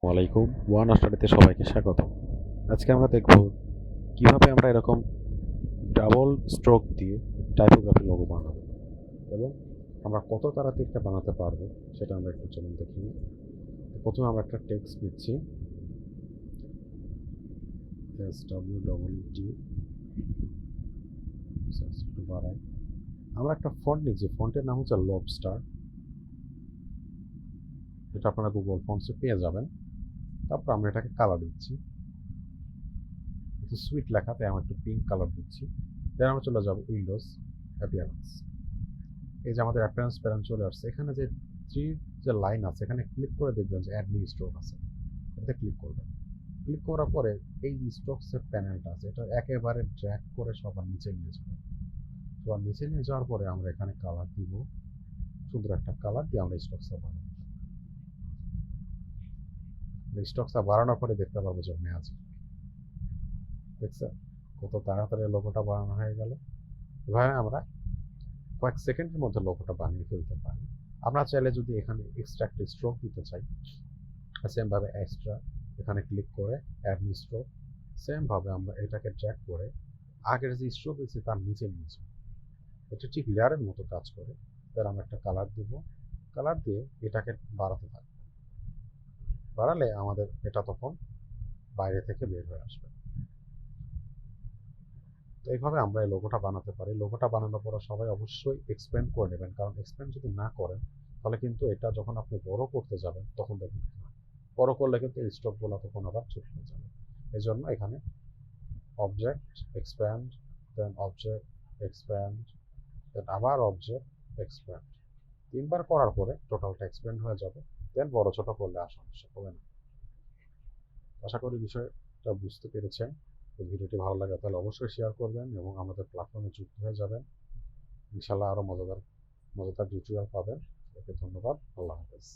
ওয়ালাইকুম ওয়ান স্টাডিতে সবাইকে স্বাগত। আজকে আমরা দেখব কিভাবে আমরা এরকম ডাবল স্ট্রোক দিয়ে টাইপোগ্রাফি লোগো বানাবো এবং আমরা কত তাড়াতাড়ি এটা বানাতে পারবো সেটা আমরা একটু চলুন দেখি। প্রথমে আমরা একটা টেক্সট নিচ্ছি, SWEET, একটু বাড়াই। আমরা একটা ফন্ট নিচ্ছি, ফন্টের নাম হচ্ছে লবস্টার। এটা আপনারা গুগল ফন্টসে পেয়ে যাবেন। তারপর আমরা এটাকে কালার দিচ্ছি, একটু সুইট লেখাতে আমরা একটু পিঙ্ক কালার দিচ্ছি। দেন আমরা চলে যাবো উইন্ডোজ অ্যাপিয়ারেন্স। এই যে আমাদের অ্যাপিয়ারেন্স প্যানেল চলে আসছে। এখানে যে থ্রি যে লাইন আছে এখানে ক্লিক করে দেখবেন যে অ্যাড নিউ স্ট্রোক আছে, এটাতে ক্লিক করবেন। ক্লিক করার পরে এই যে স্ট্রোকসের প্যানেলটা আছে এটা একেবারে ড্র্যাগ করে সবার নিচে নিয়ে যাবে। সবার নিচে নিয়ে যাওয়ার পরে আমরা এখানে কালার দিব, সুন্দর একটা কালার দিয়ে আমরা স্ট্রোকসটা বানাবো। স্ট্রোকসটা বাড়ানোর পরে দেখতে পারবো যে ম্যাজিক, দেখছেন কত তাড়াতাড়ি লোগোটা বানানো হয়ে গেল। এভাবে আমরা কয়েক সেকেন্ডের মধ্যে লোগোটা বানিয়ে ফেলতে পারি। আমরা চাইলে যদি এখানে এক্সট্রা একটা স্ট্রোক দিতে চাই, সেমভাবে এক্সট্রা এখানে ক্লিক করে অ্যাড নিউ স্ট্রোক, সেমভাবে আমরা এটাকে ড্র্যাগ করে আগের যে স্ট্রোক দিয়েছি তার নিচে নিয়েছি। এটা ঠিক লেয়ারের মতো কাজ করে। তার আমরা একটা কালার দিব, কালার দিয়ে এটাকে বাড়াতে থাকবো। বাড়ালে আমাদের এটা তখন বাইরে থেকে বের হয়ে আসবে। তো এইভাবে আমরা এই লোগোটা বানাতে পারি। লোগোটা বানানোর পর সবাই অবশ্যই এক্সপ্যান্ড করে নেবেন, কারণ এক্সপ্যান্ড যদি না করেন তাহলে কিন্তু এটা যখন আপনি বড় করতে যাবেন তখন দেখুন বড় করলে কিন্তু এই স্ট্রোকগুলো তখন আবার চুপ হয়ে যাবে। এই জন্য এখানে object expand, then object expand, then আবার অবজেক্ট এক্সপ্যান্ড, তিনবার করার পরে টোটালটা এক্সপ্যান্ড হয়ে যাবে। দেন বড় ছোট করলে আর সমস্যা হবে না। আশা করি বিষয়টা বুঝতে পেরেছেন। তো ভিডিওটি ভালো লাগে তাহলে অবশ্যই শেয়ার করবেন এবং আমাদের প্ল্যাটফর্মে যুক্ত হয়ে যাবেন। ইনশাল্লাহ আরও মজাদার মজাদার টিউটোরিয়াল পাবেন। ওকে, ধন্যবাদ। আল্লাহ হাফেজ।